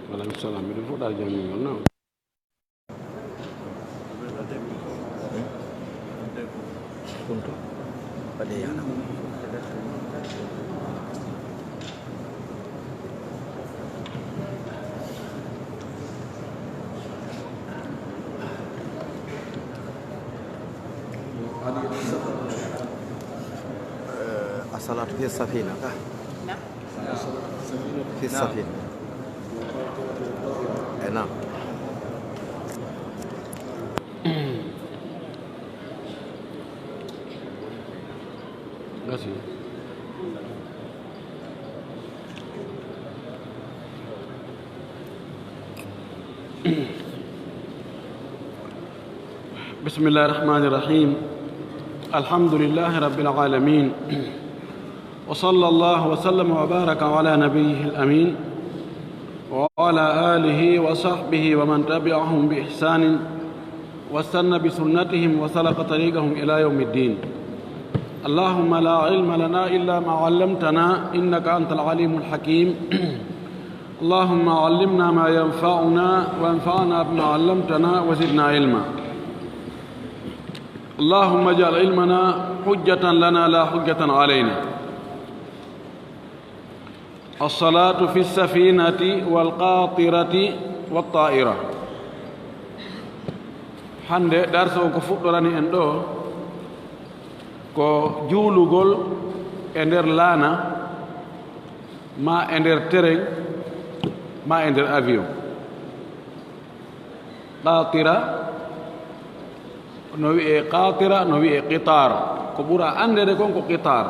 Waalaikum salam. Itu fu dal jami ngol no. Punto. Padayana. الصلاة في السفينة نعم في السفينة نعم Merci. بسم الله الرحمن الرحيم. الحمد لله رب العالمين، وصلى الله وسلم وبارك على نبيه الأمين وعلى آله وصحبه ومن تبعهم بإحسان واستنى بسنتهم وسلك طريقهم إلى يوم الدين. اللهم لا علم لنا إلا ما علمتنا إنك أنت العليم الحكيم. اللهم علمنا ما ينفعنا وانفعنا بما علمتنا وزدنا علما. اللهم اجعل علمنا حجة لنا لا حجة علينا. الصلاة في السفينة والقاطرة والطائرة. hande darso ko fuɗɗorani en ɗo ko juulugol e nder laana ma e nder terrain ma e nder avion. qatira no wi'e qatira no wi'e qitar, ko ɓura andede kon ko qitar.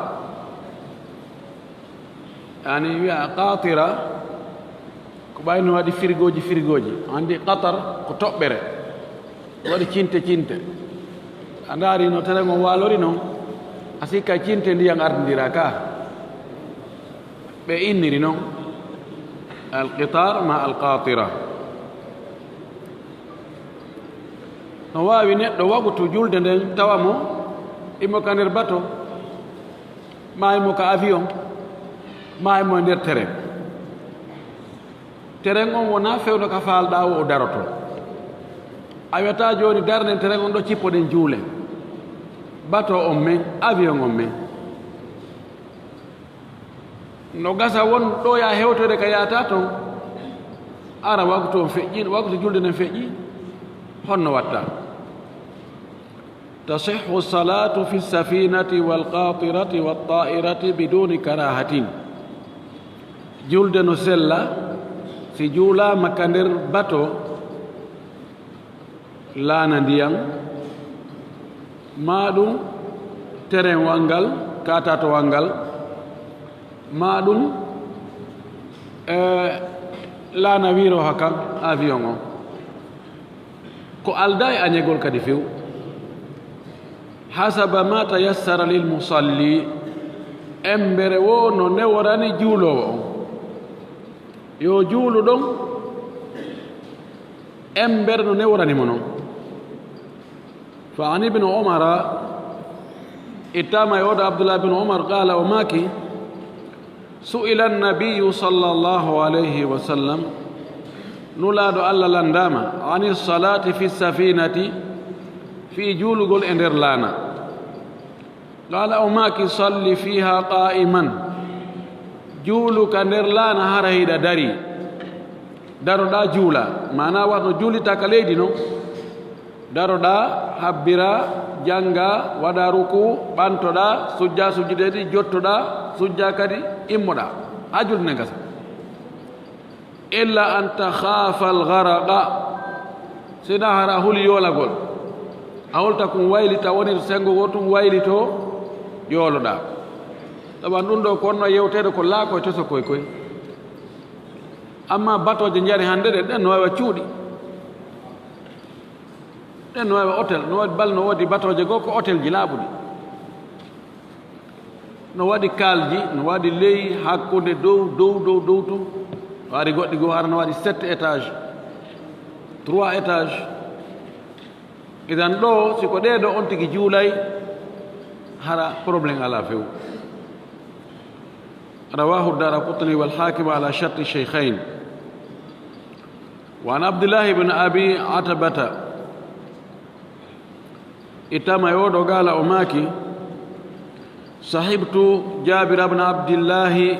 yani wi'a qatira ko ɓayno waɗi firgoji andi qatar ko toɓɓere waɗi cinte a ndaari no tere ngon waalori noon a sikka cinte ndiyan ardindira ka ɓe inniri noon alqitar ma alqatira. no waawi neɗɗo waɓutu julde nden tawa mo imo ka nder bato ma imo ka avion ma imo nder terrain on wona fewno ka faalɗa o daroto. a wiyata jooni darden terrain on ɗo cippoɗen juule, bato on men, avion on men. no gasa won ɗo ya hewtode ka yahata toon ara waktu on feƴƴi, waktu julde nden feƴƴi honno watta. تصح الصلاة في السفينة والقاطرة والطائرة بدون كراهة. julde no sella si juulama ka nder bato laana ndiyam ma ɗum terrain wangal katato wangal ma ɗum laana wiro haka avion o ko alda e añegol kadi few hasaba ma tayassara lil musalli embere wo no neworani juulowo on. yo juulu ɗon embere no neworanimo noon. فعن ابن عمر اتام يود عبد الله بن عمر قال وماكي سئل النبي صلى الله عليه وسلم نولاد الله لنداما عن الصلاة في السفينة في جولغول اندرلانا قال وماكي صلي فيها قائما جولك اندرلانا هرهيدا داري daroɗa juula mana watno juulita ka leydi noon daroɗa habbira janga waɗa ruku ɓantoɗa sujja sujjudeɗi jottoɗa sujja kadi immoɗa ha julde nde gasa illa an takhafa algharaqa sina hara huli yoolagol a holta kum waylita woni to sengo go tum waylito yooloɗa tawa ɗum ɗo ko wonno yewtede ko laakoye toso koy amma batoje jari hande ɗen no wawa cuuɗi ɗen no wawi hôtel no waɗi bal no woodi batoje goo ko hôtel ji laaɓuɗi no waɗi kaalji no waɗi ley hakkude dow to waari goɗɗi goo hara no waɗi 7 étage 3 étage idan ɗo siko ɗeɗo on tigi juulay hara probléme ala few. رواه الدارقطني والحاكم على شرط الشيخين. وعن عبد الله بن أبي عتبة إتما يودو قال أماكي صحبت جابر بن عبد الله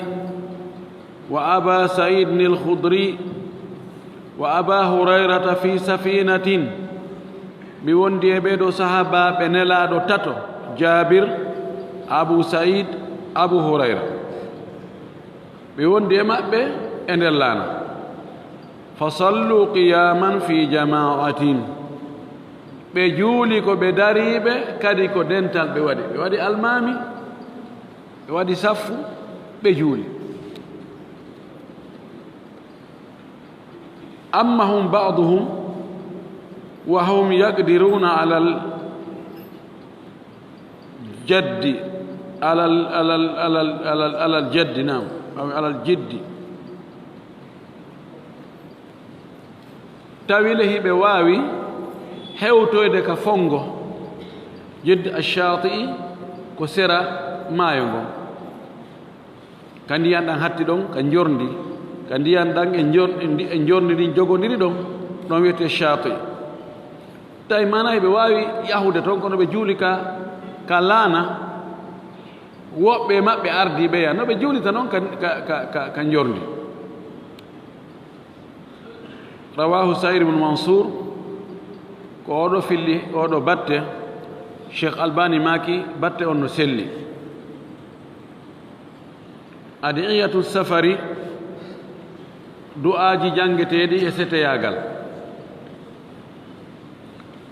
وأبا سعيد الخدري وأبا هريرة في سفينة بوندي بيدو صحابة بنلا دو تاتو جابر أبو سعيد أبو هريرة بوندي مأبي إندلانا فصلوا قياما في جماعة بجولي كو بداريبه كادي كو دنتال بوادي المامي بوادي صفو بجولي أما هم بعضهم وهم يقدرون على الجد على الجد نعم أو على الجد تاويله بواوي hewtoyde ka fongo jeddi ash-shati'i ko sera maayo ngo kandi yandan hatti don ka jorndi kandi yandan e jorndi din jogondiri don don wiete shati'i tay manay be wawi yahude ton kono be juuli ka laana wobbe mabbe ardi be ya no be juuli tan on ka jorndi rawahu sa'id ibn mansur ko oɗo filli oɗo batte cheikh albani maki batte on no selli adiyatu safari du'aji jangeteɗi e seteyagal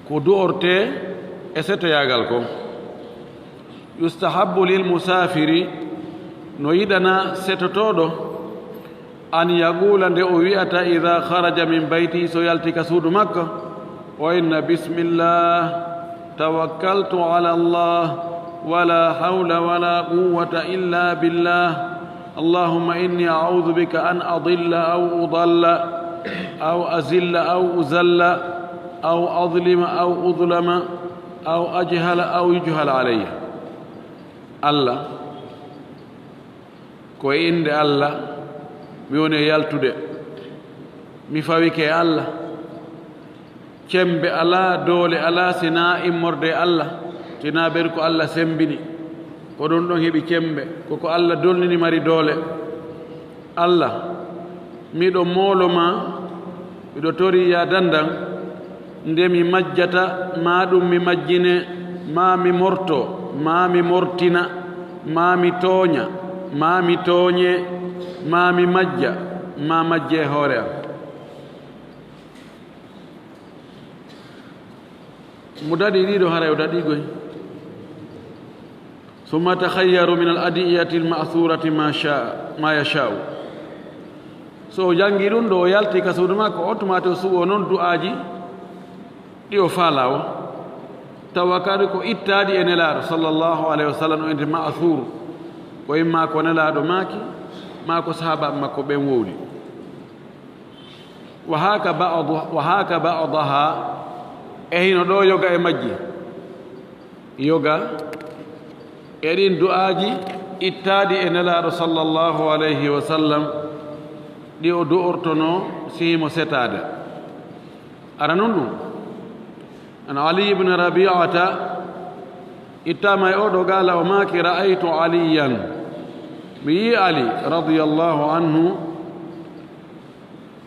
ko du'orte e seteyagal ko yustahabbu lil musafiri no yiɗana setotoɗo an yaqula nde o wi'ata ida kharaja min bayti so yalti ka suudu makka وإن بسم الله توكلت على الله ولا حول ولا قوة إلا بالله اللهم إني أعوذ بك أن أضل أو أضل أو أزل أو أزل أو أظلم أو أظلم أو أجهل أو يجهل علي الله كوين دي الله ميوني يالتو دي مفاويك الله cembe ala doole ala sina immorde Allah tina ber ko Allah sembini ko don don hebi cembe ko Allah dolnini mari doole Allah miɗo moloma miɗo tori ya dandan nde mi majjata ma ɗum mi majjine ma mi morto ma mi mortina ma mi tooña ma mi tooñe ma mi majja ma majje hoore am مدادي ديدو هارا يودادي غوي ثم تخيروا من الأدعية المأثورة ما يشاء so jangirun do yalti ka suduma ko automato su onon du'aji di o falawo tawakkali ko ittadi enelaro sallallahu alaihi wasallam ente ma'thur ko imma ko nelado maki ma ko sahaba makko ben wowli wa haka ba'daha ehino ɗo yoga e majji yoga eɗin du'aji ittaadi e nelaaɗo sallllahu alayhi wa sallam ɗi o du'ortono sihimo setaade ara non ɗum an ali ibne rabiata ittama e oɗo gaala o maaki ra'aytu aliyan mi yi ali radiyallahu anhu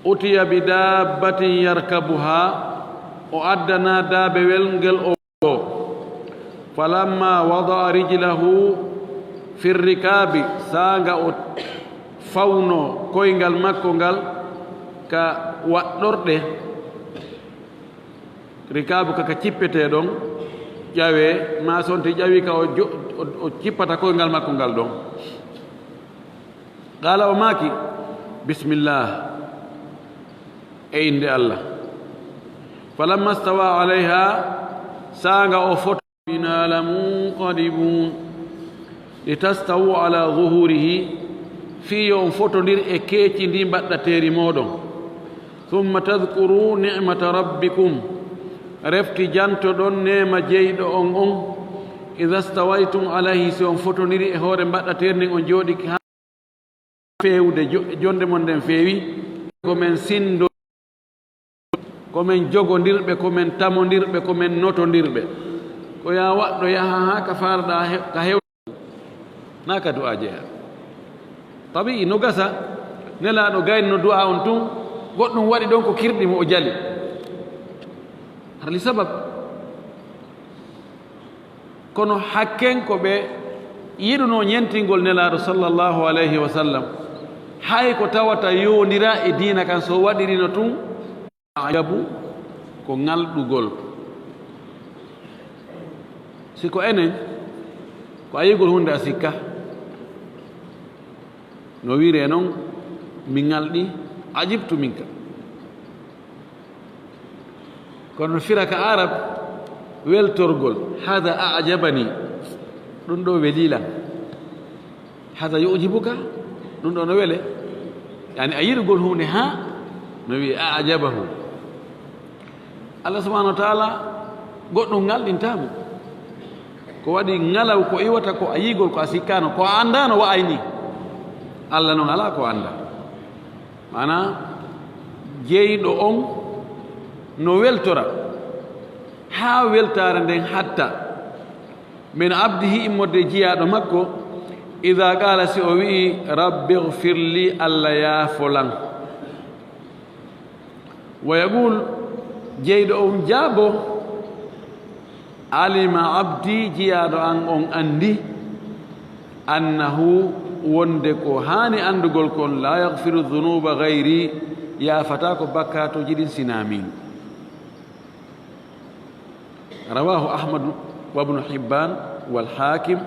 utiya bi dabbatin yarkabuha o addana daabewel ngel o falamma wada'a rijlahu fi rikabi saanga o fawno koyngal makko ngal ka waɗɗorɗe rikabu kaka cippete ɗon ƴawe ma sonti ƴawi ka o cippata koyngal makko ngal ɗon qala o maaki bismillah e inde allah فلما استوى عليها ساغا أفوت بنا لمنقلبون لتستووا على ظهوره في يوم فوتونير إكيتي دي باتاتيري مودون ثم تذكروا نعمة ربكم رفتي جانتو دون نعمة جيد أون إذا استويتم عليه سيوم فوتونير إهور باتاتيري أون جودي فيو دي جوند من دين فيوي ومن سندو komin jogondirɓe komin tamodirɓe komin notodirɓe ko ya waɗɗo yaha ha ka farɗa ka hew na ka du'a jeeya tabii no gasa nelaɗo gayni no du'a on tun goɗɗum waɗi ɗon ko kirɗi mo o jali har li sabab kono hakken ko ɓe yiɗuno ñentingol nelaɗo sallllahu alayhi wa sallam hay ko tawata yondira e diina kan so waɗirino tun ajabu ko ngalɗugol siko enen ko ayigol hunde a sikka no wiire noon min ngalɗi ajibtu minka kono firaka arab weltorgol hada ajabani ɗum ɗo welilan hada yujibuka ɗum ɗo no wele yani a yiɗugol hunde ha no wiye ajabahu allah subahanahu wa taala goɗɗum ngalɗintamo ko waɗi ngalaw ko iwata ko a yigol ko a sikkano ko a andano wa'ayni allah noon ala ko anda mana jeyɗo on no weltora ha weltare nden hatta min abdihi immode jiyaɗo makko ida qala si o wi'i rabbi gfir li allah yaafolan wa yaqul jeyɗo on jaabo alima abdi jiyaɗo an on andi annahu wonde ko hani andugol kon la yagfiru dhunuba gayri yaafata ko bakkatoji ɗin sinamin rawahu ahmadu wa ibnu hibban walhakim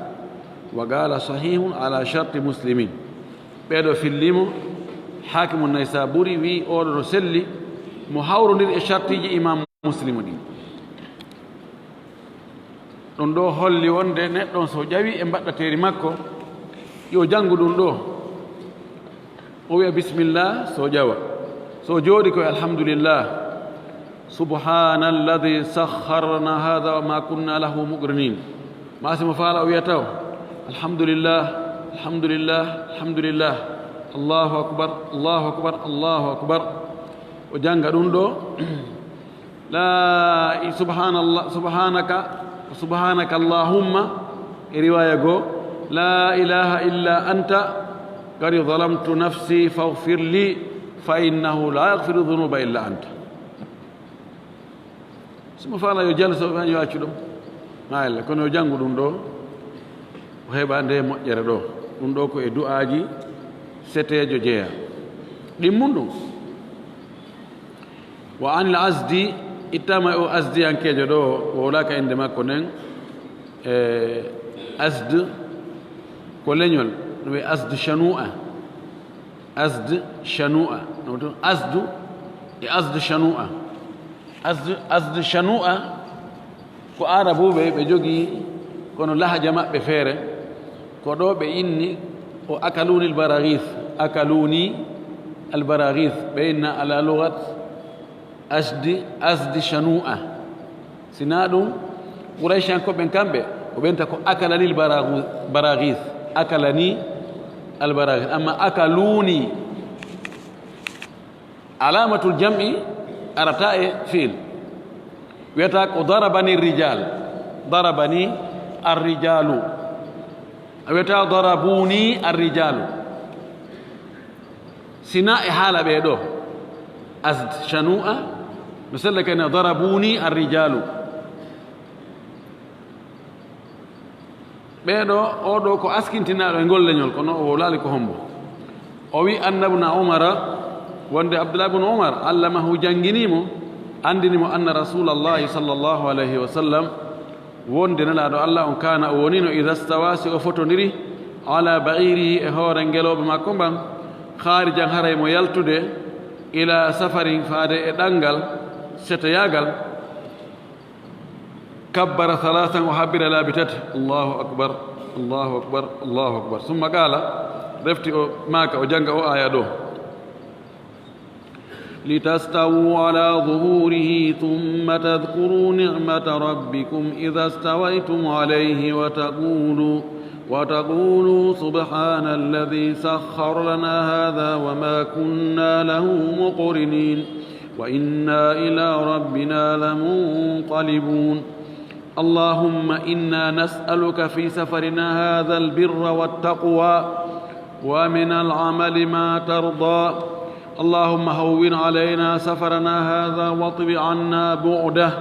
wa qala sahihun ala sharti muslimin ɓeɗo fillimo hakimu naysaburi wi oɗo no selli mo hawrodir e shartiji imam muslimu ɗi ɗum ɗo holli wonde neɗɗon so ƴawi e mbaɗɗateri makko yo janngu ɗum ɗo o wiya bisimillah so ƴawa so jooɗi koye alhamdulillah subhana alladi sakharna hada wa ma kunna lahu muqrinin masimo faala o wiya taw alhamdulillah alhamdulillah alhamdulillah allahu akbar allahu akbar allahu akbar o jannga ɗum ɗo la subhanallah subhanaka allahumma e riwaya goo la ilaha illa anta qad zalamtu nafsi faghfir li fa innahu la yaghfiru dhunuba illa anta simo faala yo jalo so yo accu ɗum mayalla kono yo janngu ɗum ɗo o heɓa nde moƴƴere ɗo ɗum ɗo ko e du'aji setejo jeeya ɗimmun ɗum wa anil asdi ittama o asdiyankejo ɗo o wolaka inde makko nden asd ko leñol no wiye asd chanua asd chanua no ɗum asdu e asd chanua asd chanua ko arabuɓe ɓe jogii kono lahaja maɓɓe feere ko ɗo ɓe inni o akaluni albaragis ɓe inna ala lugat asdi chanua sina ɗum quraysiyankoɓen kamɓe o ɓenta ko akalani albaragis akalani albaragis amma akaluni alamatul jam'i arata e fiil wiyata ko darabani arrijalu wiyata darabuni arrijalu sina e haala ɓe ɗo asd chanua no sella kene darabuni arrijalu ɓeeɗo oɗo ko askintinaɗo e ngol leñol kono o laali ko hombo o wi annabuna umara wonde abdoulah bne umar allamahu jannginimo andinimo anna rasulallahi sallllahu alayhi wa sallam wonde nelaɗo allah on kana o wonino ida stawa si o fotodiri ala bairihi e hoore ngeloɓe makko mban haarijan haray mo yaltude ila safarin faade e ɗanngal setoyagal kabbara halasan o habbira laabi tati allahu akbar allahu akbar allahu akbar summa qaala refti o maaka o jannga o aya ɗo litastawu ala zuhurihi thumma tadhkuru nicmata rabbikum ida stawaytum alayhi wa taqulu subhana alladi sakhkhara lana hadha wa ma kunna lahu muqrinin وإنا إلى ربنا لمنقلبون اللهم إنا نسألك في سفرنا هذا البر والتقوى ومن العمل ما ترضى اللهم هون علينا سفرنا هذا واطب عنا بعده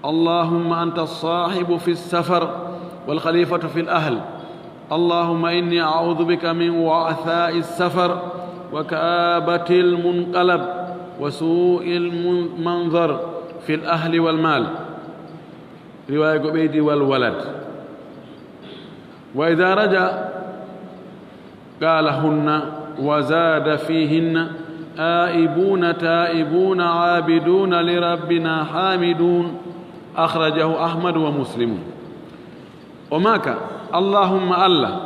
اللهم أنت الصاحب في السفر والخليفة في الأهل اللهم إني أعوذ بك من وعثاء السفر وكآبة المنقلب وسوء المنظر في الأهل والمال رواية قبيدي والولد وإذا رجع قالهن وزاد فيهن آئبون تائبون عابدون لربنا حامدون أخرجه أحمد ومسلم وماك اللهم الله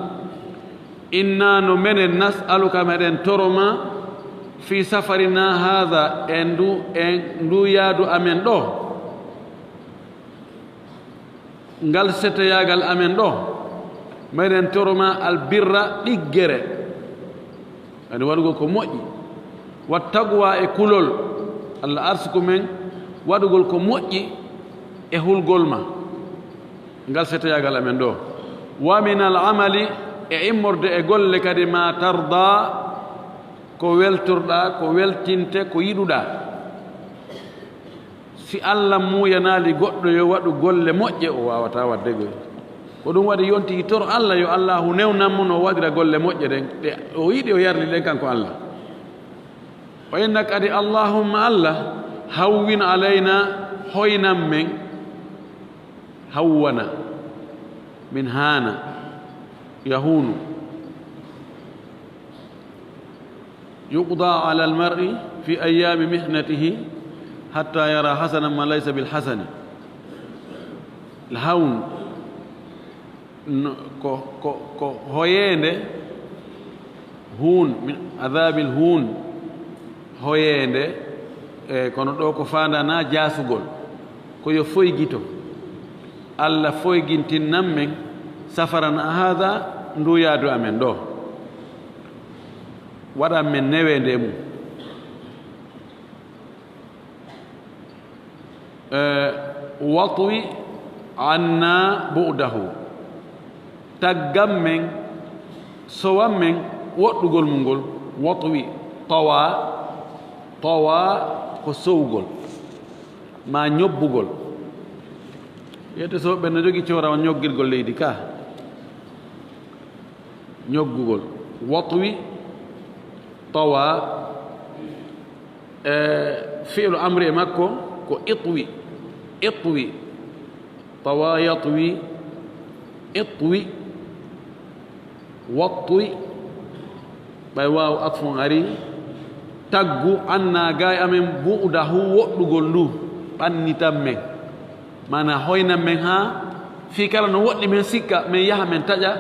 إنا نمن نسألك من ترما في سفرنا هذا اندو يادو أمن دو ngal setoyagal amen ɗo meɗen toroma albirra ɗiggere ane waɗugo ko moƴƴi wattagwa e kulol allah arsuku men waɗugol ko moƴƴi e hulgol ma ngal setoyagal amen ɗo wa min al amali e immorde e golle kadi ma tarda ko weltorɗa ko weltinte ko yiɗuɗa si allah muyanali goɗɗo yo waɗu golle moƴƴe o wawata wadde goy ko ɗum waɗi yonti tor allah yo allahu newnanmo no waɗira golle moƴƴe ɗen ɗe o yiɗi o yarli ɗen kanko allah wa inna kadi allahumma allah hawwin alayna hoynan men hawwana min hana yahunu yuqda ala almar'i fi ayami mihnatihi حتى يرى حسنا ما ليس بالحسن الهون كو هويند هون من عذاب الهون هويند kono ɗo ko fandana jasugol ko yo foygito allah foygintinnan men safarana hada nduyadu amen ɗo waɗan men newende mum watwi anna bu'dahu taggam men sowan men woɗɗugol mum ngol watwi tawa ko sowgol ma ñobbugol yette so ɓe no jogi corawa ñoggirgol leydi ka ñoggugol watwi tawa fi'lu amri e makko ko itwi طوى يطوي اطوي واطوي باي واو اطف غري تاغو anna gaay amen buudahu woddugol ndu bannitam men mana hoyna men ha fi kala no woddi men sikka men yaha men taja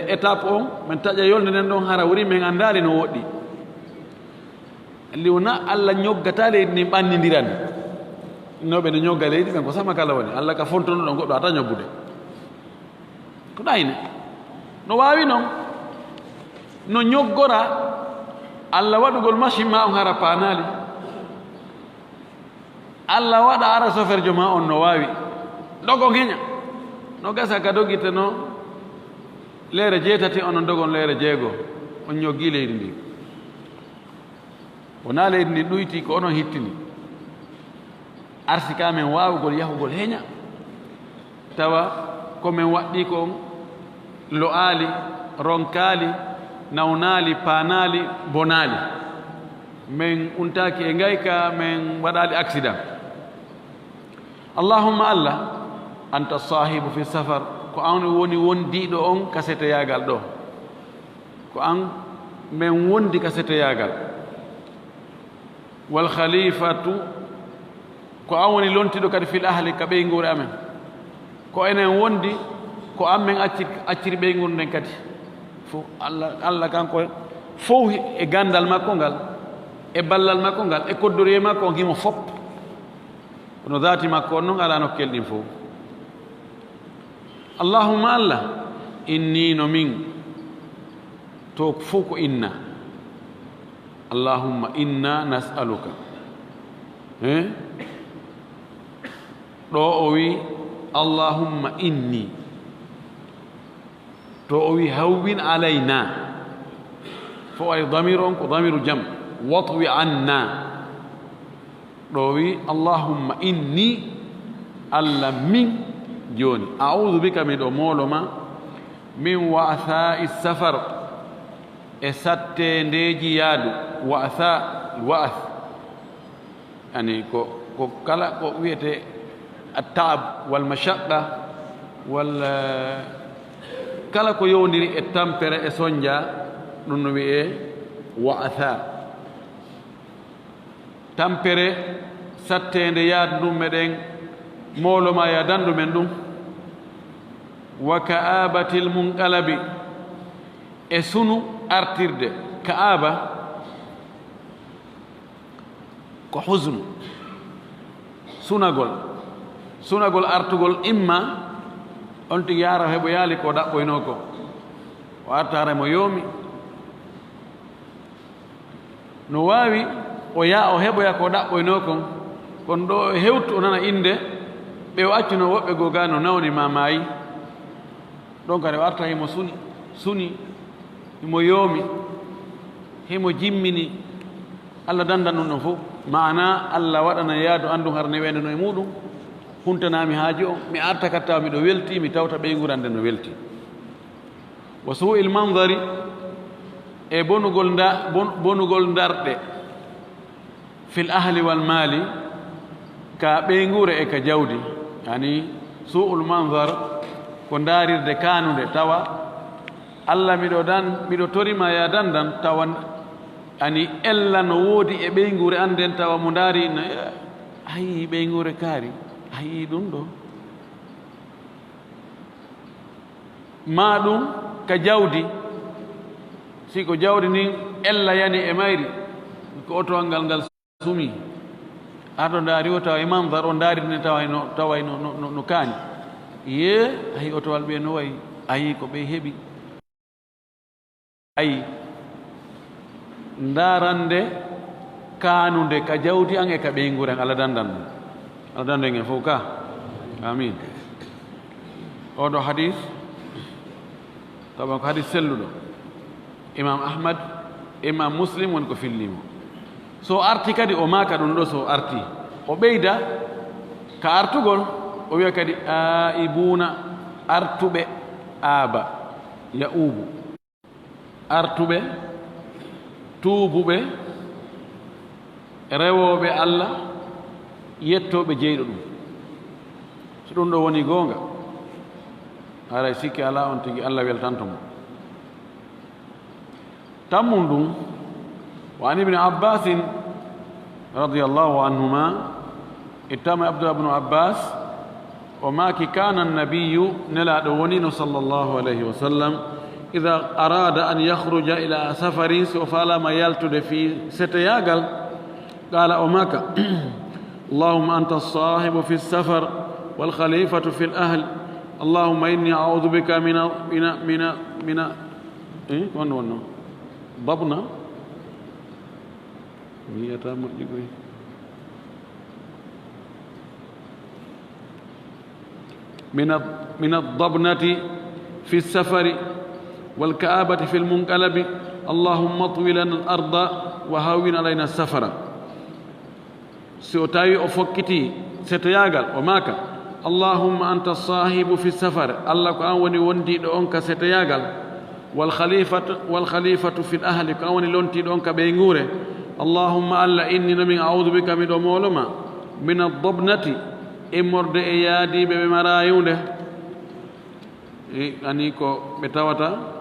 étape on men taja yolde nen don hara wuri men andali no woddi liwna alla ñoggata leydi ni bannindiran noɓe ne ñogga leydi ɓen ko sama kala woni allah ka fontono ɗo goɗɗo ata ñoggude ko ɗayne no wawi noon no ñoggora allah waɗugol machine ma on hara panali allah waɗa ara soferjo ma on no wawi dogo geña no gasa ka dogite no leere jeetati onon dogon leere jeego on ñoggi leydi ndi wona leydi ndi ɗuyti ko onon hittini arsika men wawugol yahugol heña tawa komin waɗɗi ko lo'ali ronkali nawnali panali bonali min untaki e gayka min waɗali accident allahumma allah anta sahibu fi safar ko an woni wondiɗo on kasetoyagal ɗo ko an min wondi kasetoyagal wal khalifatu ko an woni lontiɗo kadi fil ahli ka ɓeygure amen ko enen wondi ko an men acciri ɓeygure nden kadi fof allah kanko fof e gandal makko ngal e ballal makko ngal e koddoriye makko on himo fop kono dati makko on noon ala nokkel ɗin fof allahumma allah inni no min to fof ko inna allahumma inna nas'aluka ɗo o wi allahumma inni to o wi hawwin alayna fo ay damir on ko damiru jam watwi anna ɗo wi allahumma inni allah min joni a'udhu bika miɗo moloma min wa'tha'i safar e sattendeji yaadu wa'ath yani ko kala ko wiyete at-ta'ab wal mashaqqa wal kala ko yowndiri e tampere e sonja ɗum no wiye wa'atha tampere sattende yaadu ɗum meɗen moloma ya dandu men ɗum wa ka'abatil munqalabi e sunu artirde ka'aba ko husnu sunagol artugol imma on tigi yara heɓo yaali ko ɗaɓɓoyno ko o artare mo yoomi no waawi o heɓoya ko ɗaɓɓoyno kon kono ɗo hewtu o nana inde ɓe o accuno woɓɓe goo ga no nawni ma maayi ɗon kadi o arta himo suni himo yoomi himo jimmini allah dandan ɗum ɗon fof mana allah waɗana yaadu andu har ne wendeno e muɗum huntanami haaji o mi arta kattawa miɗo welti mi tawta ɓeygurande no welti wa su'il mandari e bonugol darɗe fil ahli wal mali ka ɓeygure e ka jawdi yani su'ul mandar ko darirde kanude tawa allah miɗo torima ya dandan tawa ani ella no woodi e ɓeygure anden tawa mo daari ayi ɓeygure kaari ayi ɗum ɗo ma ɗum ka jawdi si ko jawdi ndin ella yani e mayri ko otowal ngal sumi aɗo daari o tawa e mandar o daarine taway no kaani ye ayi otowal ɓe no wayi ayi ko ɓe heɓi ayi ndarande kanude ka jawdi an e ka ɓeygure an allah dandan ɗum allah dandu en fof ka amin oɗo hadis tawa ko hadis selluɗo imam ahmad imam muslim woni ko fillimo so arti kadi o maka ɗum ɗo so arti o ɓeyda ka artugol o wiya kadi aibuna artuɓe aaba ya'ubu artuɓe tuubuɓe rewoɓe allah yettoɓe jeyɗo ɗum so ɗum ɗo woni goonga haray sikki ala on tigi allah weltanto mo tammum ɗum wa an ibni abbasin radiallahu anhuma ittama abdullah bnu abbas o maaki kana annabiyu nelaɗo wonino sallllahu alayhi wa sallam ida arada an yahruja ila safarin so falama yaltude fi seteyagal qala o maka allahumma anta alsahibu fi lsafar walkhalifatu fi lahl allahumma inni audu bika mina wonno wonno babna wiyata moƴƴi koy min aldabnati fi lsafari والكآبة في المنقلب اللهم اطوي لنا الأرض وهون علينا السفر سيوتاي أفكتي ستياغل وماك اللهم أنت الصاحب في السفر الله كأوني وندي دونك ستياغل والخليفة في الأهل كأوني لونتي دونك بينغوري اللهم ألا إني نمي أعوذ بك من أمولما من الضبنة إمرد إيادي بمرايونه أنيكو بتاوتا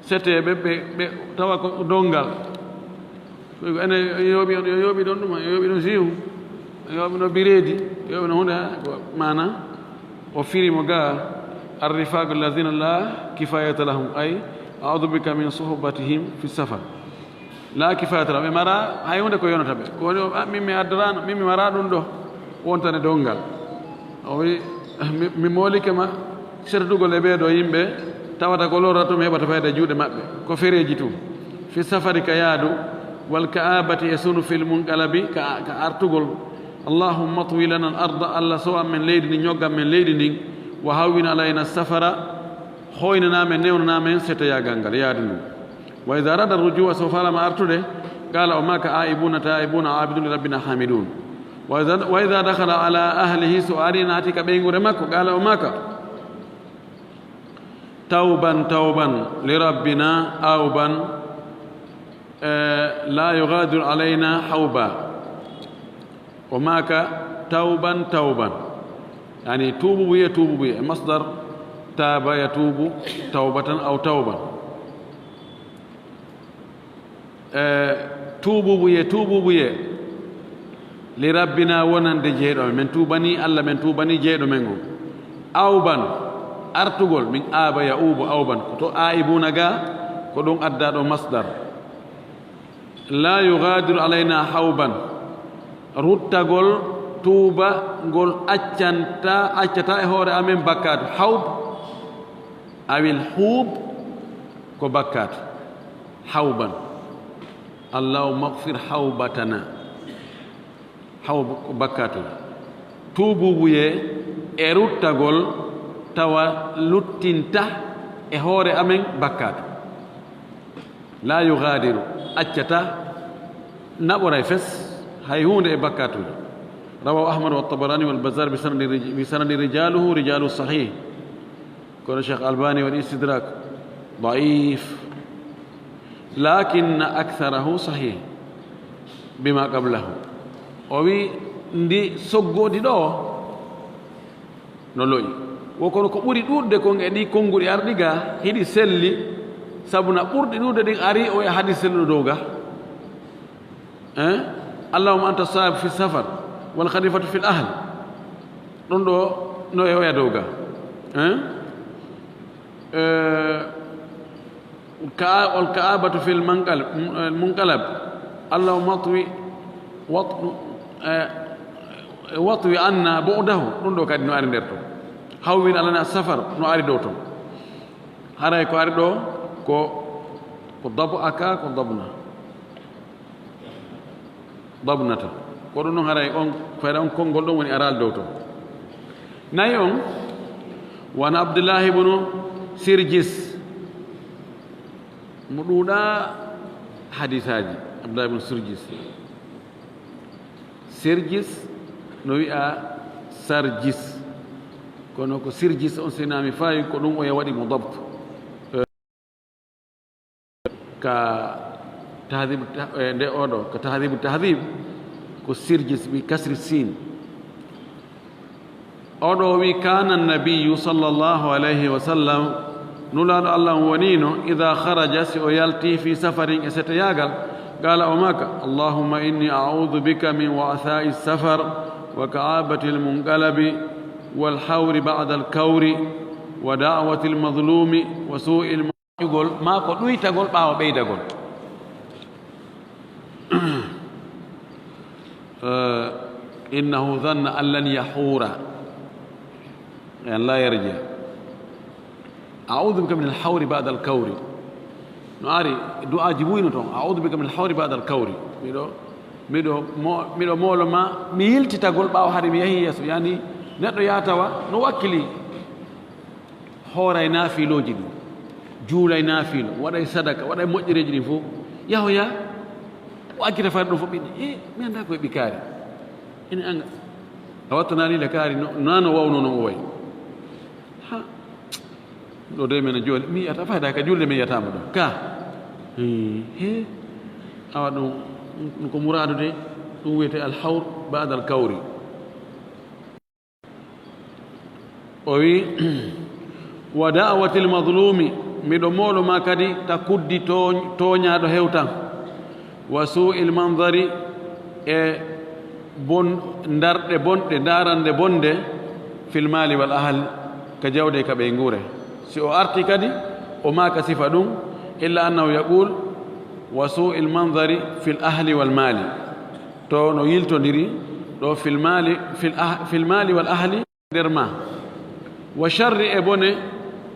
sete ɓe tawa ko dongal ene yooɓi ɗon ɗuma yooɓi ɗon siw yooɓi no bireedi yooɓi no hunde ko mana o firimo ga arrifagu alladina la kifayata lahum ay audu bika min suhbatihim fi safar la kifayata lahum ɓe mara hay hunde ko yonata ɓe ko woni min mi addarano min mi mara ɗum ɗo wontane dongal o wi mi moolike ma setadugol e ɓeeɗo yimɓe tawata ko lorata to mi heɓata fayda juuɗe maɓɓe ko fereji tum fi safari ka yaadu والكآبة يسون في المنقلب كأرتقل اللهم اطوي لنا الأرض الله سواء من ليد نيوغا من ليد وهون علينا السفر خويننا من نيوننا من ستيا غانغال يادنو وإذا أراد الرجوع سوف لما أرتده قال وماك آئبون تائبون عابدون لربنا حامدون وإذا دخل على أهله سؤالين آتيك بينغور مكو قال وماك توبا توبا لربنا أوبا لا يغادر علينا حوبا وماك توبا توبا يعني توبوا يتوبوا مصدر تاب يتوب توبة أو توبة توبوا يتوبوا لربنا ونن دجيرو من توبني الله من توبني جيرو منغو أوبا أرتغول من آبا يؤوب أوبا كتو آئبون غا كدون أدادو مصدر لا يغادر علينا حوبا رتغول توبا غول أچتا هوري أمين بكات حوب أو الحوب كو بكات حوبا اللهم اغفر حوبتنا حوب بكات توبو بويه إرتغول توا لuttinta e hoore amen bakkaatu la yughadiru accata naɓoray fes hay hunde e bakkaatuji rawahu ahmad wa tabarani wal bazar bi sanadi rijaluhu rijalu sahih kono cheikh albani waɗi istidrak ضعيف لكن أكثره صحيح بما قبله وي ndi soggodi ɗo no loyi wokono ko ɓuri ɗuɗde ko e konngudi arɗi ga hiɗi selli sabu na ɓurɗi ɗuɗde ɗin ari o e hadi selluɗo dow ga allahuma anta sahib fi safar wal khalifatu fil ahl ɗon ɗo no e oya dow ga wal kaabatu fil munqalab allahuma watwi anna bu'dahu ɗum ɗo kadi no ari nder to hawwin alana safar no ari dow ton haray ko ari ɗo ko dabu aka ko dabnata ko ɗum noon haray on fayda on konngol ɗon woni aral dow ton nayi on wona abdoullahi ibnu sirjis mo ɗuuɗa hadisaji abdoullahi ibnu sirjis no wi'a sarjis kono ko sirjis on sinami fayi ko ɗum o ya waɗi mo dabt ka tahdib nde oɗo ko tahdib ko sirjis bi kasri sin oɗo wi kana nabiyu sallllahu alayhi wa sallam nulaɗo allah wonino ida kharaja si o yalti fi safarin e setoyagal qala o maka allahumma inni a'udhu bika min wa'tha'i safar wa ka'abati almunqalabi والحور بعد الكور ودعوة المظلوم وسوء المعيقول ما قد ويتقول باو بيدقول إنه ظن أن لن يحور يعني لا يرجع أعوذ بك من الحور بعد الكور ناري دعاء جبوين أعوذ بك من الحور بعد الكور ميدو مولو ما ميلتي تقول باو حرم يهي يعني neɗɗo yatawa no wakkili hooray naafiilooji ɗi juulay naafiilo waɗay sadaka waɗay moƴƴereeji ɗin fof yahoya o akkita fare ɗum fof ɓiɗɗe mi annda koye ɓikaari ene anga a wattanaalile kaari naa no wawno no o way ha ɗo de men jooni mi yiyata fayda ka julde mi yiyatama ɗo ka he awa ɗum ko muraadu de ɗum wiyete alhawr bada al kawri o wi wa da'wati almadlumi miɗo moolo ma kadi ta kuddi tooñaaɗo hewtan wa su'il mandari e ndarɗe bonɗe ndarande bonde fil mali wal ahl ka jawde ka ɓe nguure si o arti kadi o maaka sifa ɗum illa annahu yaqul wa su'il mandari fil ahli wal mali to no yiltondiri ɗo fil mali wal ahli nder ma wa sharri e bone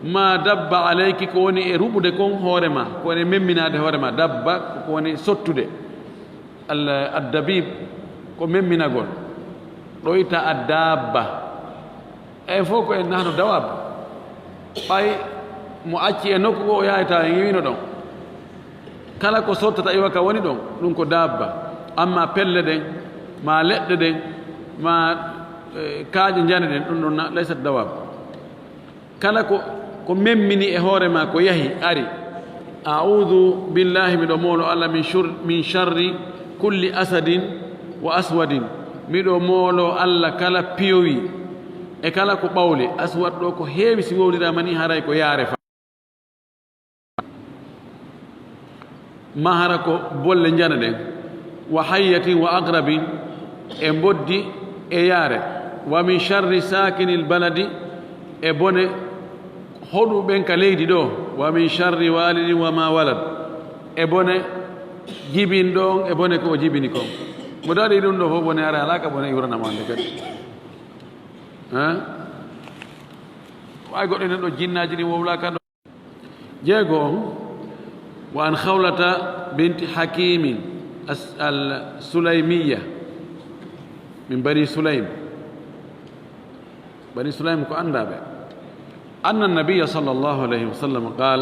ma dabba alayki ko woni e ruɓude kon hoore ma ko woni memminade hoore ma dabba ko woni sottude الدبيب ko memminagol ɗoyta addabba fof ko en nahno dawab ɓay mo acci e nokku o yahata en yiwino ɗon kala ko sottata iwa ka woni ɗon ɗum ko dabba amma pelle ɗen ma leɗɗe ɗen ma kaaƴe jane ɗen ɗum ɗon laysat dawab kala ko memmini e hoore ma ko yahi ari a'udhu billahi miɗo moolo allah min sharri kulli asadin wa aswadin miɗo moolo allah kala piyowi e kala ko ɓawle aswad ɗo ko heewi si wowlirama ni haray ko yaare fa ma hara ko bolle jana ɗen wa hayyatin wa aqrabin e boddi e yaare wa min sharri sakinil baladi e bone hoɗu ɓen ka leydi ɗo wa min sharri walidin wa ma walad e bone jibin ɗon e bone ko o jibini kon mo daɗi ɗum ɗo fof bone ara alaka bone iwranamande kadi way goɗɗo nen ɗo jinnaji ɗi wowlaka ɗo jeego on wa an khawlata binti hakimin السليمية من بني سليم بني سليم كو أندابة أن النبي صلى الله عليه وسلم قال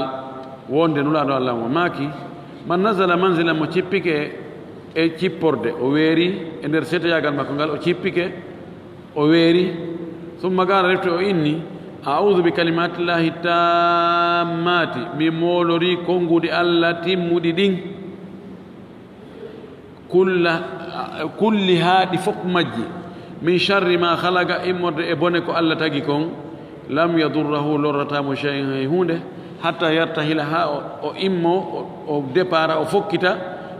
وند نولا الله وماكي من نزل منزلا مچيبيك e cipporde o weeri e nder setoyagal makko ngal o cippike o weeri summa gara refti o inni a'udhu bi kalimatillahi tammati mi moolori kongude Allah timmuɗi ɗin kulli haaɗi fof majji min sharri ma halaga immorde e bone ko Allah tagi kon lam yadurrahu lorratamo shay'in hay hunde hatta yartahila ha o immo o dépara o fokkita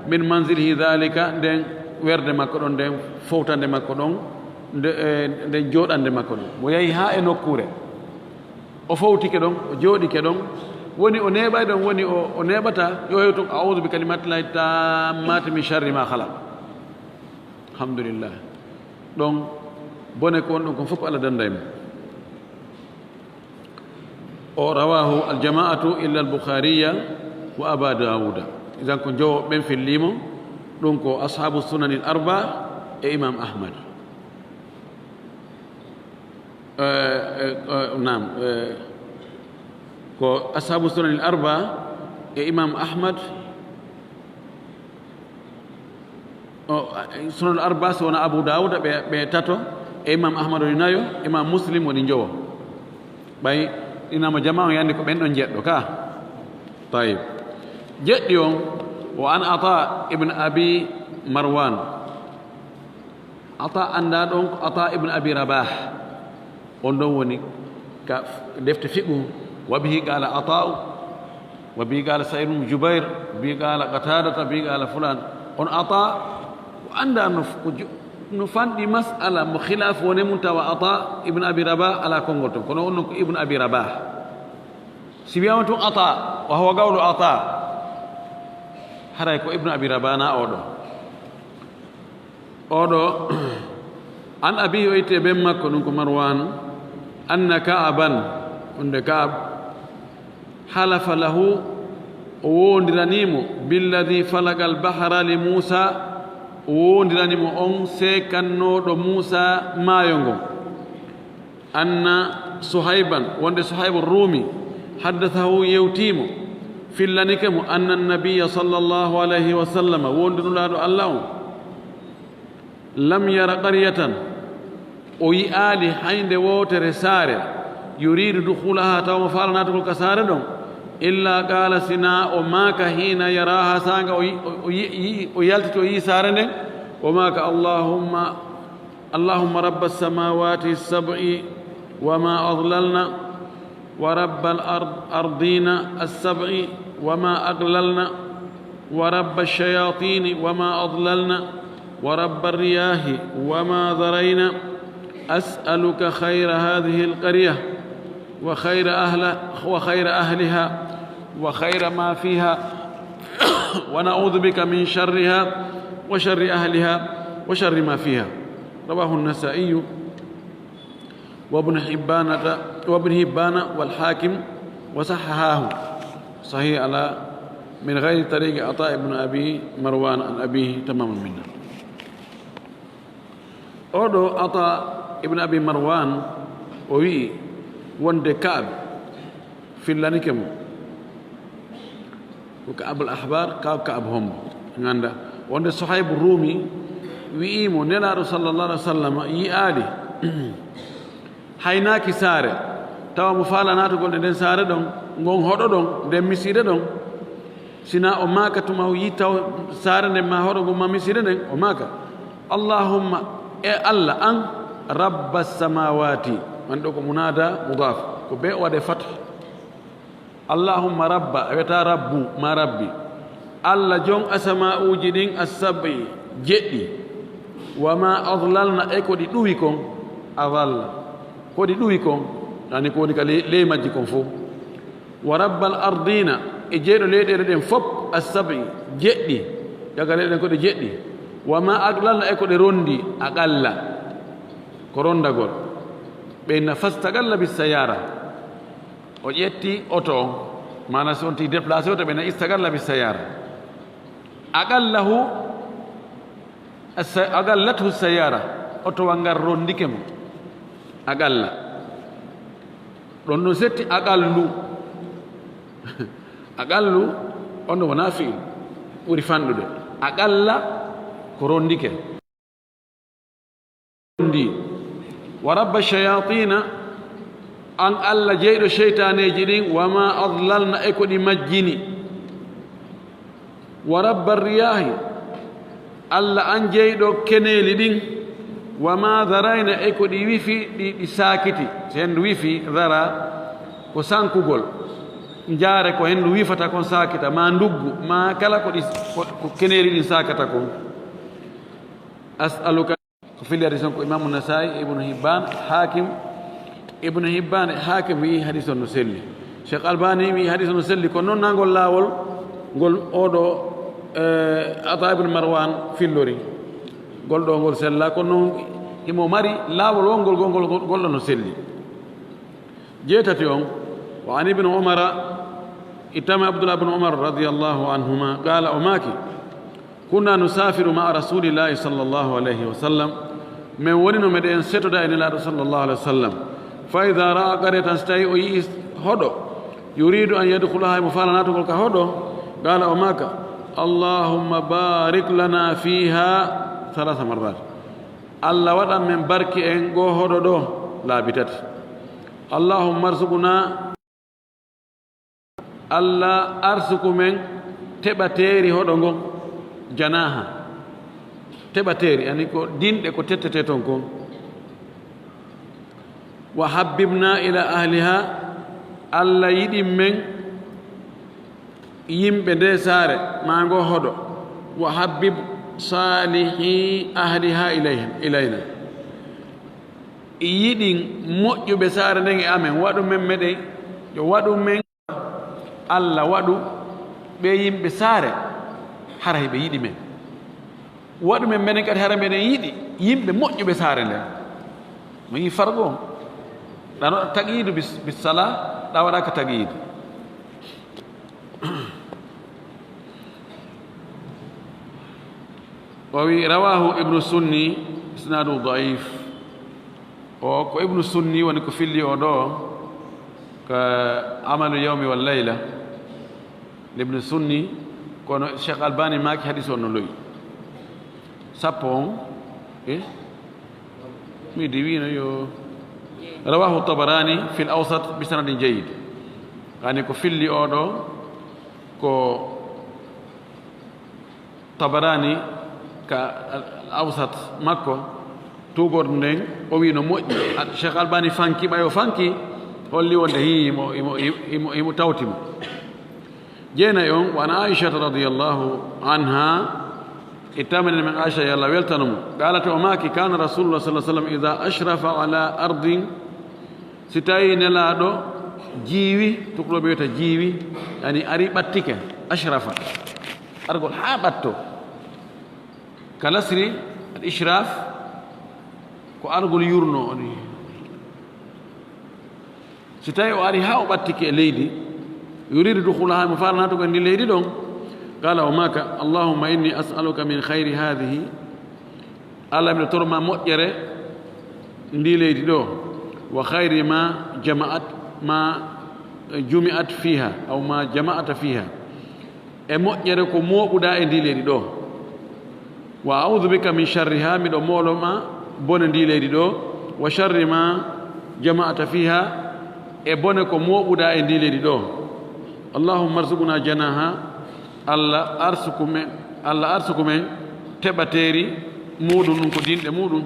min manzilihi dhalika nden werde makko ɗon nden fowtande makko ɗon nden jooɗande makko ɗon mo yahi ha e nokkure o fowtike ɗon o jooɗike ɗon woni o neeɓay ɗon woni o neeɓata yo hewto a'udhu bi kalimatillahi tammati min sharri ma khalaq alhamdulillah ɗon bone ko won ɗon kon fof Allah dandaymo o rawahu aljama'atu illa albukhariya wa aba dauda idan ko jowo ɓen fillimo ɗum ko ashabu sunani l arba e imam ahmad nam ko ashabu sunani l arba e imam ahmad sunan l arba so wona abu dauda ɓe tato e imam ahmad woni nayo imam muslim woni jowo ɓay inama jama o yandi ko ɓen ɗon jeɗɗo ka tayib jeɗɗi on wo an ata ibn abi marwan ata anda ɗon ko ata ibn abi rabah on ɗon woni ka defte fiɓu wabihi qala ata'u wabihi qala sa'id ibn jubair bi qala qatadata bi qala fulan on ata anda no fanɗi mas'ala mo khilaf woni mum tawa ata ibn abi rabah ala konngol ton kono on ko ibn abi rabah si wiyama tun ata wa huwa gawlu ata haray ko ibn abi rabah na oɗo an abi o itte ben makko ɗum ko marwan anna ka'aban onde ka'ab halafa lahu o wondiranimo billadi falaga albahra li musa o wondiranimo on sekannoɗo musa maayo ngon anna suhayban wonde suhaybu rumi haddathahu yewtimo fillanike mo anna annabiya sallallahu alayhi wa sallam wondinulaɗo allah on lam yara qaryatan o yi'aali haynde wotere saare yuridu dukhulaha tawmo falanatagol ka saare ɗon illa qala sina o maaka hina yaraha sanga o yaltiti o yi saare nden o maaka allahumma rabba alsamawati alsab'i wama adlalna wa rabba alardina alsab'i wama aglalna wa rabba alshayatini wama adlalna wa rabba alriyahi wama darayna as'aluka khayra hadhihi alqarya وخير أهلها وخير ما فيها ونعوذ بك من شرها وشر أهلها وشر ما فيها رواه النسائي وابن حبان والحاكم وصححاه صحيح على من غير طريق عطاء بن أبي مروان عن أبيه تماما منا. أودو عطاء ابن أبي مروان وي وند كعب في اللانكم وكعب الأحبار كعب هم عند وند صحيب الرومي ويمو نلا صلى الله عليه وسلم يآلي haynaaki saare tawa mo faalanaato gonɗe nden saare ɗon ngon hoɗo ɗon nden misire ɗon sina o maaka tuma o yi taw saare nden ma hoɗo ngon ma misire nden o maaka allahumma e allah an rabba samawati man ɗo ko munada mudaf ko be o waɗe fath allahumma rabba wiyata rabbu ma rabbi allah jon asama'uji ɗin assabi jeɗɗi wa ma adlalna e ko ɗi ɗuwi kon adalla ko ɗi ɗuwi kon ani ko woni ka ley majji kon fof wa rabbal ardina e jeeɗo leyɗele ɗen fof assabi jeɗɗi yaga leyɗen ko ɗe jeɗɗi wa ma aglalna e ko ɗe rondi aqalla ko rondagol ɓeyna fastagalla bisayara o ƴetti oto on mana so on ti déplacé o to ɓena istagalla bisayara aqallahu agallathu sayara oto wa ngar rondike mo agalla ɗon no setti agallu agallu on no wona fi'il ɓuri fanɗude agalla ko rondike rondi wa rabba shayatina an allah jeyɗo cheytaneji ɗin wa ma adlalna e ko ɗi majjini wa rabba riyahi allah an jeyɗo keneeli ɗin wa ma darayna e ko ɗi wifi ɗi saakiti so henndu wifi dara ko sankugol jaare ko henndu wifata kon saakita ma nduggu ma kala ko keneeli ɗin saakata kon as'aluka ko fili hadis on ko imamu nasai ibnu hibban hakim ibnu hibban hakim wi hadis on no selli cheikh albani wi hadis on no selli ko noon nangol laawol ngol oɗo ata ibnu marwan fillori gol ɗo ngol sella ko noon himo mari laawol wongol golɗo no selli jeetati on wa an ibnu umara ittama abdullah ibnu umar radiallahu anhuma qala o maaki kunna nusafiru maa rasulillahi sallllahu alayhi wa sallam min woni no meɗen setoda e nelaaɗo sallllahu alayhi wa sallam fa ida ra'a qaryatan so tawi o yii hoɗo yuridu an yadkhulaha mo faalanatogol ka hoɗo qala o maaka allahumma barik lana fiha ثلاث مرات الله وضع من بركي ان go hodo do laabi tati allahumma arzuqna allah arsuku men teɓateeri hoɗo ngon janaha teɓateeri ani ko dinɗe ko tettete ton kon wa habbibna ila ahliha allah yiɗi men yimɓe nde saare ma ngo hoɗo wa habbib salihi ahliha ilayna yiɗin moƴƴuɓe saare nden e amen waɗu men meɗen yo waɗu men allah waɗu ɓe yimɓe saare hara heɓe yiɗi men waɗu men menen kadi hara meɗen yiɗi yimɓe moƴƴuɓe saare nden mo yi fargo on ɗano taqiidu bisala ɗa waɗaka taqiidu ووي رواه ابن السني اسناده ضعيف وكو ابن السني ونكو في اللي ودو كعمل اليوم والليلة لابن السني كون الشيخ الباني ماك حديث ونلوي سابون ايه مي ديوين يو رواه الطبراني في الأوسط بسند جيد يعني كو في اللي ودو كو طبراني awsat makko tugor nden o wi no moƴƴi cheikh albani fanki ɓayo fanki holli wonde imo tawtimo jeenayi on wa an aishata radiallahu anha ittaminen men aicha yo allah weltanomo qalata o maaki kana rasulullah sa sallam ida ashrafa ala ardin si tawi nelaaɗo jiiwi tukuloɓe wiyata jiiwi yani ari ɓattike ashrafa argol haa ɓatto kalasri al ishraf ko argol yurno oni so tawi o ari ha o ɓattike e leydi yuridu dukhulaha mo faranatugo ndi leydi ɗon قال وماك اللهم إني أسألك من خير هذه الله من ترمى مؤجر ندي ليدي دو وخير ما جمعت فيها أو ما جمعت فيها مؤجر كو موبدا ندي ليدي دو وأعوذ بك من شرها من أمور ما بون ندي ليدي دو وشر ما جمعت فيها بونكو موبدا ندي ليدي دو اللهم ارزقنا جناها الله أرسكم تبتيري مودun ko dinde mudun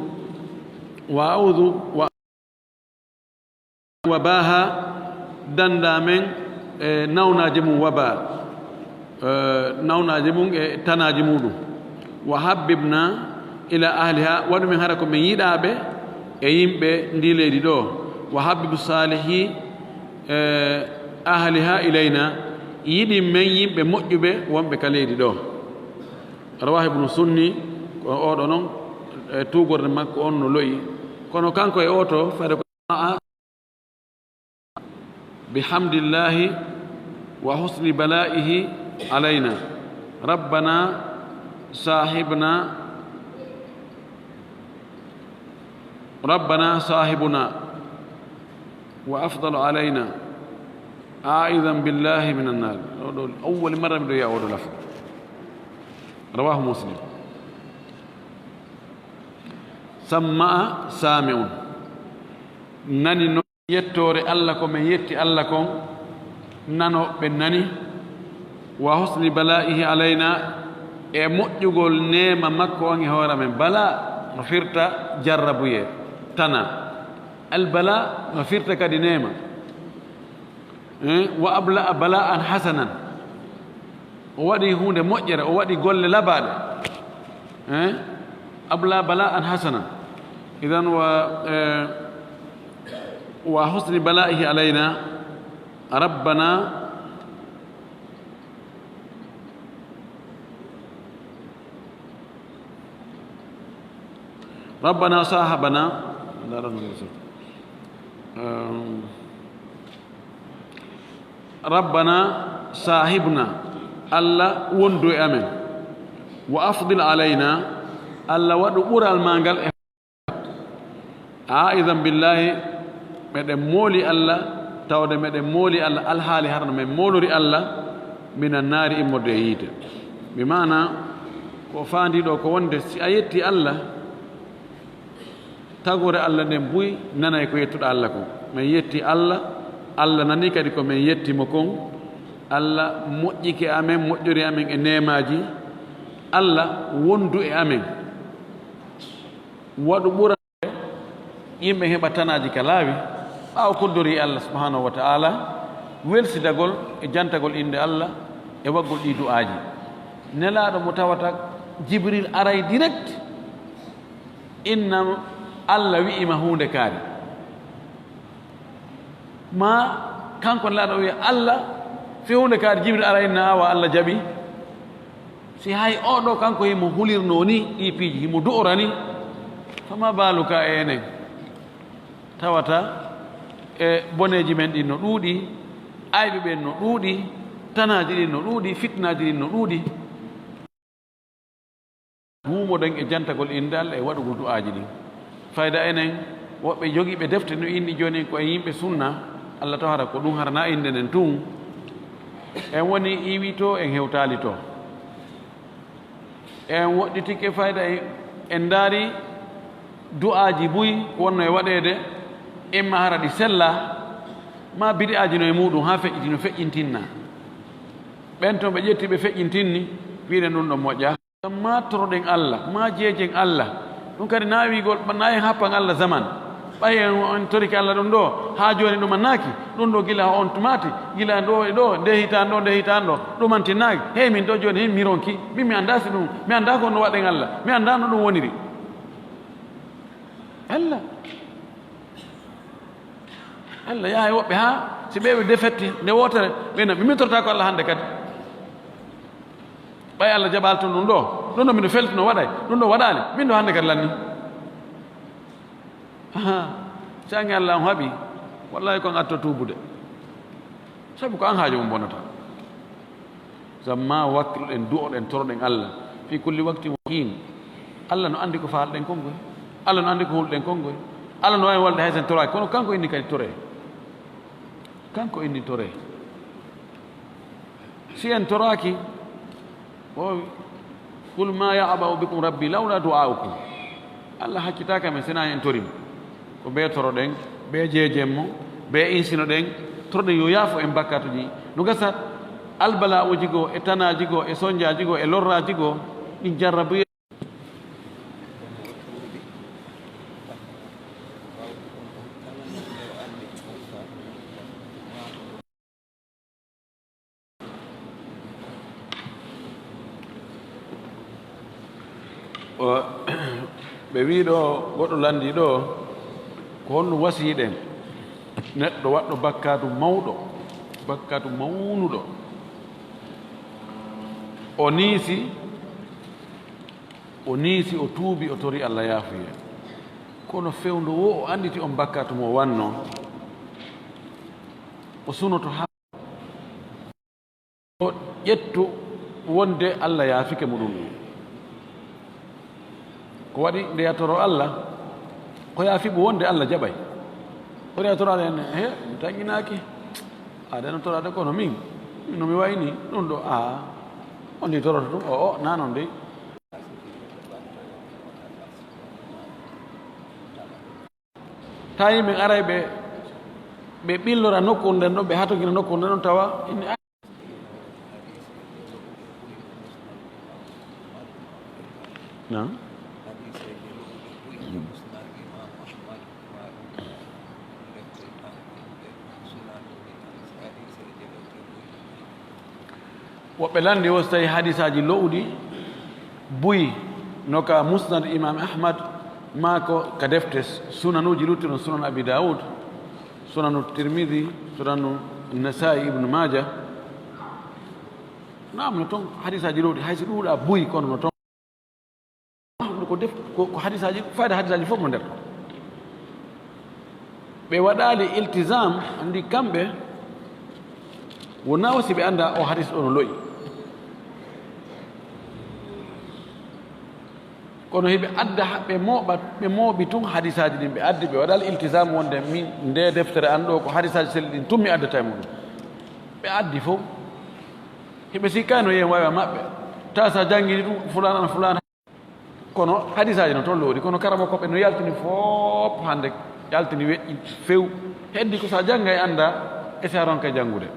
wa a'udhu wa baha danda men nawnaje mum waba nawnaje mum e tanaje mudum wa habbibna ila ahliha wadu men hara ko men yidabe e yimbe ndiledi do wa habbibu salihi ahliha ilayna yidi men yimbe mojjube wonbe kaledi do rawah ibn sunni oɗo noon e tugorde makko on no loyi kono kanko e oto fade ko bihamdillahi wa husni balaihi alayna rabbana sahibuna wa afdalu alayna aidan billahi min annar awwal marra miɗo yiya oɗo lafo rawahu muslim samma'a sami'un nani no yettore Allah ko men yetti Allah kon nano be nani wa husni bala'ihi alayna e moƴƴugol neema makko on e hoore men bala no firta jarrabuye tana al bala no firta kadi neema wa abla bala'an hasanan o waɗi hunde moƴƴere o waɗi golle labaɗe abla bala'an hasanan إذن وحسن بلائه علينا ربنا صاحبنا ربنا صاحبنا الله وندو أمن وأفضل علينا الله ودو أورا المانغال aidan billahi meɗen mooli Allah tawde meɗen mooli Allah alhaali harno men moolori Allah minan naari immorde e yiite bi mana ko faandiɗo ko wonde si a yetti Allah tagore Allah nden buy nanay ko yettuɗo Allah ko min yetti Allah Allah nani kadi ko min yettimo kon Allah moƴƴike amen moƴƴori amen e nemaji Allah wondu e amen waɗu ɓura yimɓe heɓa tanaji ka laawi ɓaawo koddori Allah subhanahu wa ta'ala welsidagol e jantagol inde Allah e waggol ɗi du'aaji nelaaɗo mo tawata jibril aray direct inna Allah wi'ima hunde kaari ma kanko nelaaɗo wiya Allah fi hunde kaari jibril aray na awa Allah jaɓi si hay oɗo kanko himo hulirno ni ɗi piiji himo du'ora ni fama baaluka e enen tawata e boneji men ɗin no ɗuuɗi ayɓe ɓen no ɗuuɗi tanaji ɗin no ɗuuɗi fitnaji ɗin no ɗuuɗi humoɗen e jantagol inde Allah e waɗugol du'aji ɗin fayda enen woɓɓe jogiiɓe defte no inni joni ko e yimɓe sunna Allah tawata ko ɗum harana inde nen tun en woni iwi to en hewtali to en woɗɗitike fayda en daari du'aji buy wonno e waɗede imma hara ɗi sella ma bidi'aji no e muɗum ha feƴƴiti no feƴƴintinna ɓen ton ɓe ƴetti ɓe feƴƴintinni wiide ɗum ɗo moƴƴa ma toroɗen Allah ma jeejen Allah ɗum kadi nawigol nayi happan Allah zaman ɓay en toriki Allah ɗum ɗo ha joni ɗum annaki ɗum ɗo gila on tumati gila ɗo e ɗo nde hitan ɗo ɗumantinnaki hey min ɗo joni hin mironki min mi anda si ɗum mi anda ko no waɗen Allah mi anda no ɗum woniri Allah yaha e woɓɓe ha si ɓeɓe defetti nde wotere ɓena mi mitorta ko Allah hande kadi ɓay Allah jaɓal ton ɗum ɗo miɗo feltino waɗay ɗum ɗo waɗali min ɗo hande kadi lanni sangi Allah on haɓi wallahi kon atto tubude sabu ko an haajo mum bonata zamma wakkiloɗen du'oɗen toroɗen Allah fi kulli waqti hin Allah no andi ko faalɗen kongoy Allah no andi ko hulɗen kongoy Allah no wawi walde hay sen toraki kono kanko inni kadi tore kanko inni tore si en toraki o qul ma ya'ba'u bikum rabbi lawla du'aukum Allah hakkitaka men sena en torima ko ɓe toroɗen ɓe jeejemmo ɓe insinoɗen toroɗen yo yaafo en bakkatuji no gasat albala uji goo e tanaji goo e soñdiaji goo e lorraji goo ɗin jarrabuye ɓe wi ɗo goɗɗo landi ɗo ko honno wasiɗen neɗɗo waɗɗo bakkatu mawɗo bakkatu mawnuɗo o niisi o tuubi o tori Allah yaafuye kono fewndu wo o anditi on bakkatu mo wanno o sunoto ha o ƴettu wonde Allah yaafike mo ɗum ko waɗi nde yatoro Allah ko yaafiɓe wonde Allah jaɓay o yatoro Allah en he mi taƴƴinaki aɗa no torade kono min nomi wayni ɗum ɗo on ndi toroto ɗum o na noon dey ta yimɓe aray ɓe ɓillora nokku nden ɗon ɓe hatogina nokku nden ɗon tawa inni non woɓɓe landi o so tawi hadisaji lowɗi buyi no ka musnad imam ahmad ma ko ka defte sunanuji luttuɗon sunan abi daoud sunanu tirmidi sunanu nasai ibnu maja nam no toon hadisaji lowɗi hayso ɗuuɗa buyi kono no toon ko def ko hadisaji fayda hadisaji fof mo nder ɓe waɗali iltisam andi kamɓe wona wasi ɓe anda o hadis ɗo no loyi kono hiɓe adda ɓe mooɓi tun hadisaji ɗin ɓe addi ɓe waɗal iltisam wonde min nde deftere an ɗo ko hadisaji selli ɗin tun mi addata e muɗum ɓe addi fof hiɓe sikkano yen wawi maɓɓe ta sa jangguini ɗum fulana fulana kono hadisaji no toon lowɗi kono karama koɓe no yaltini fof hande yaltini weƴƴi few heddi ko sa jangga e anda e sa ronka janggude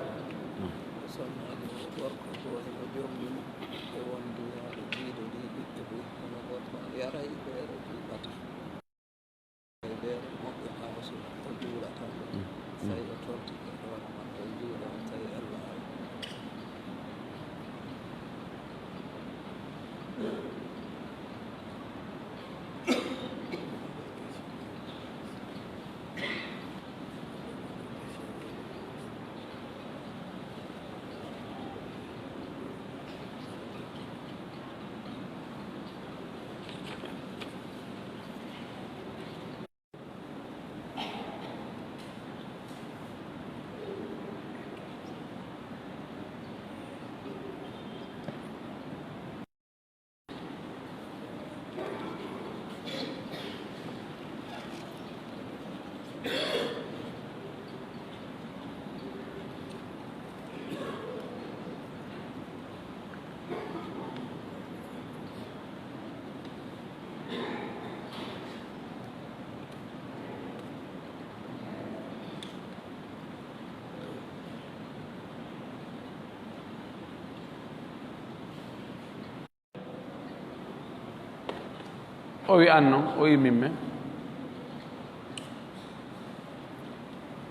o wi an noon o wi min men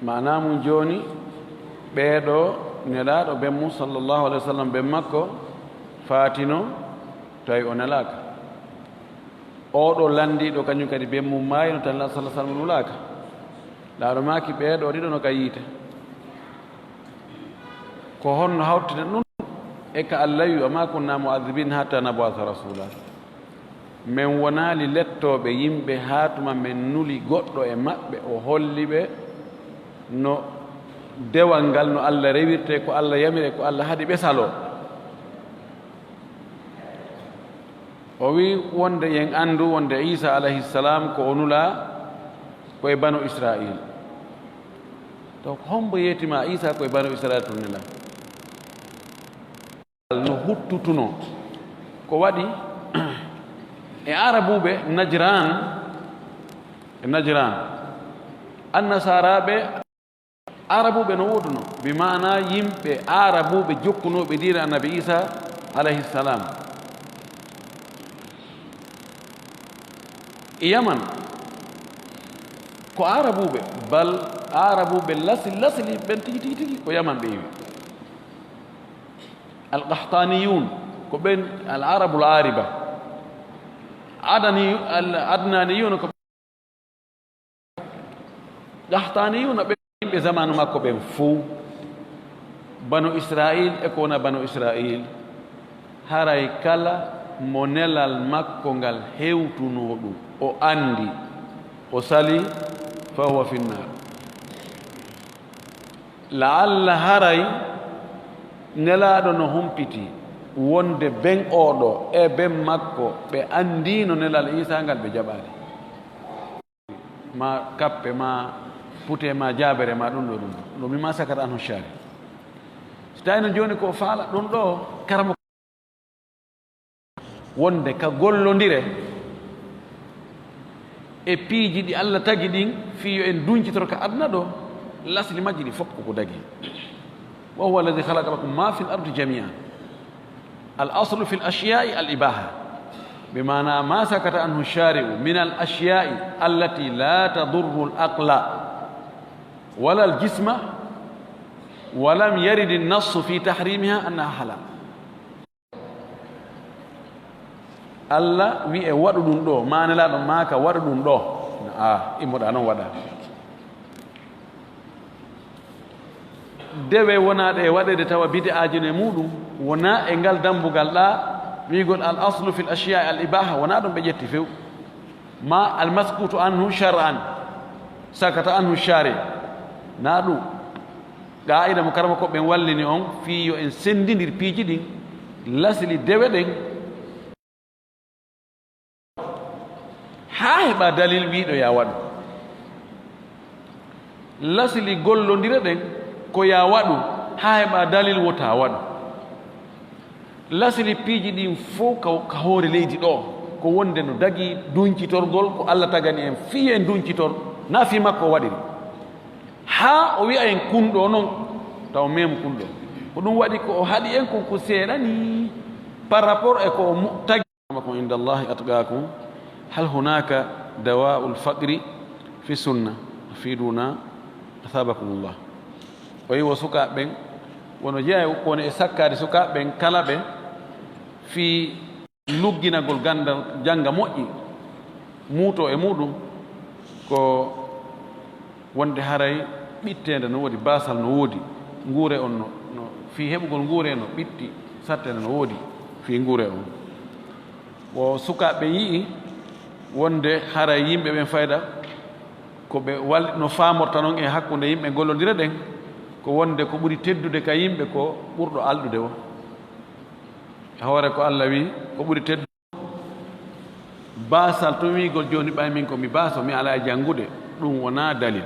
manamum joni ɓeeɗo nelaɗo ɓen mum sallllahu alayhi wa sallam ɓen makko faatino tawi o nelaka oɗo landiɗo kañum kadi ɓen mum mayino tan la sallah sallam nulaka laaɗo maki ɓeeɗo ɗiɗo no ka yiite ko honno hawtide ɗum e ka allah wi wa ma kunna mu'adhibin hatta nab'atha rasula min wonali lettoɓe yimɓe haatuma min nuli goɗɗo e maɓɓe o holli ɓe no dewal ngal no allah rewirte ko allah yamire ko allah haɗi ɓe salo o wi wonde yen andu wonde Isa alayhi salam ko onula koye banu Israil to hombo yetima Isa koye banu Israil tunila no huttutuno ko waɗi e arabuɓe najran annasaraɓe arabuɓe no woduno bi mana yimɓe arabuɓe jokkunoɓe diina annabi Isa alayhi salam e yaman ko arabuɓe bal arabuɓe lasli ɓen tigi ko yaman ɓeewi alqahtaniyun ko ɓen al arabul ariba adnaniyun ko qahtaniyuna ɓe yimɓe zamanu makko ɓen fuu banu Israil e ko wona banu Israil haray kala mo nelal makko ngal hewtuno ɗum o andi o sali fa huwa finnar laalla haray nelaɗo no humpiti wonde ben oɗo e ben makko ɓe andino nelal Isa ngal ɓe jaɓali ma kappe ma pute ma jabere ma ɗum ɗo mima sakata an hoccari so tawino joni ko faala ɗum ɗo karamo wonde ka gollodire e piiji ɗi Allah tagi ɗin fiyo en duncitoro ka aduna ɗo lasli majji ɗi fof koko dagi wa huwa alladi halaka lakum ma fi l ardi jamian al aslu fi l ashyai al ibaha bimana ma sakata anhu shari'u min al ashyai allati la tadurru al aqla wala al jisma ولم يرد النص في تحريمها أنها حلال Allah wi e waɗu ɗum ɗo manelaɗo maka waɗu ɗum ɗo immoɗa noon waɗa dewe wonaɗe e waɗede tawa bide ajino e muɗum wona e ngal dambugal ɗa wigol al aslu fi l ashiya al ibaha wona ɗum ɓe ƴetti few ma al maskutu anhu shar'an sakata anhu shari na ɗum qa'ida mo karama koɓɓen wallini on fiyo en sendidir piiji ɗin lasli dewe ɗen ha heɓa dalil wiɗo ya waɗu lasli gollodira ɗen ko ya waɗu ha heɓa dalil wota waɗu lasli piiji ɗin fof ka hoore leydi ɗo ko wonde no dagi duncitorgol ko Allah tagani en fiye en duncitor na fi makko o waɗiri ha o wi'a en kunɗo noon taw memo kunɗo ko ɗum waɗi ko o haɗi en ko seeɗani par rapport e ko tagi makum inda allahi atqakum hal hunaka dawa'u lfaqri fi sunna afiduna athabakumullah o wi wo sukaɓeɓen wono jeeya kono e sakkade sukaɓeɓen kala ɓe fi lugginagol gandal janga moƴƴi muuto e muɗum ko wonde haray ɓittede no woodi basal no woodi nguure on no fi heɓugol nguure no ɓitti sattede no woodi fi nguure on wo sukaɓe yii wonde haray yimɓe ɓen fayda ko ɓe no famorta noon e hakkude yimɓe gollodira ɗen ko wonde ko ɓuri teddude ka yimɓe ko ɓurɗo alɗude o hoore ko Allah wi ko ɓuri teddude basal to wigol joni ɓay min komi baso mi ala e janngude ɗum wona dalil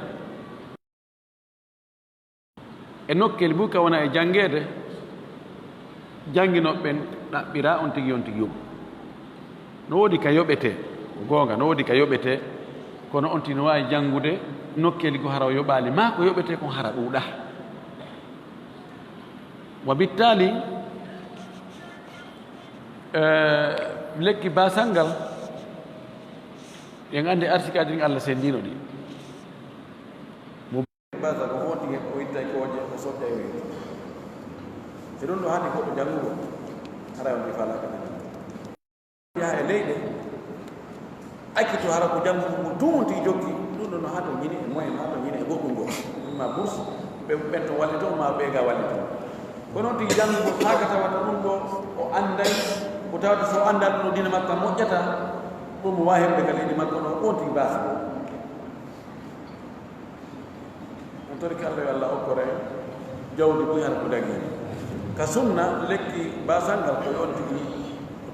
e nokkel buka wona e jangede jannginoɓe ɓen ɗaɓɓira on tigi yoɓ no woodi ka yoɓete gonga no woodi ka yoɓete kono on tino wawi janngude nokkeli ko hara o yoɓali ma ko yoɓete kon hara ɗuuɗa wa bittali lekki basal ngal en andi article aji ɗin Allah sendino ɗi basa ko foti ko ittay koje ko sodda e weeti e ɗum ɗo hannde goɗɗo janngugo hara on ɗi falaka ɗen yaha e leyɗe akkito hara ko janngugo ngo dumunti jokki ɗum ɗo no ha to ñini e moyen ha to ñini e goɗɗum ngo ma bourse ɓen to wallito ma ɓeega wallito ko noon tigi janngugo haga tawata ɗum ɗo o anday ko tawata so anda ɗum no dina makka moƴƴata ɗum mo wawi heɓde ka leydi makko ɗo on tigi basa on torki Allah yo Allah hokkore jawdi ɓuri hata ko dagi ka sunna lekki basal ngal ko on tigi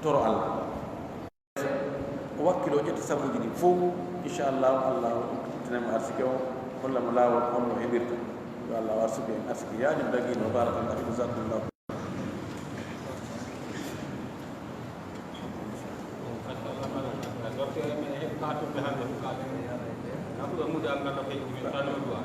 toro Allah o wakkilo ƴetta sabuji ɗi fof inchallahu allah tinama arsike o hollamo laawol holno heɓirta yo allah warsuɓe en arsike yañum dagino barakallah fi jasakumllahu Aku dah muda angkat apa yang kita tahu dua.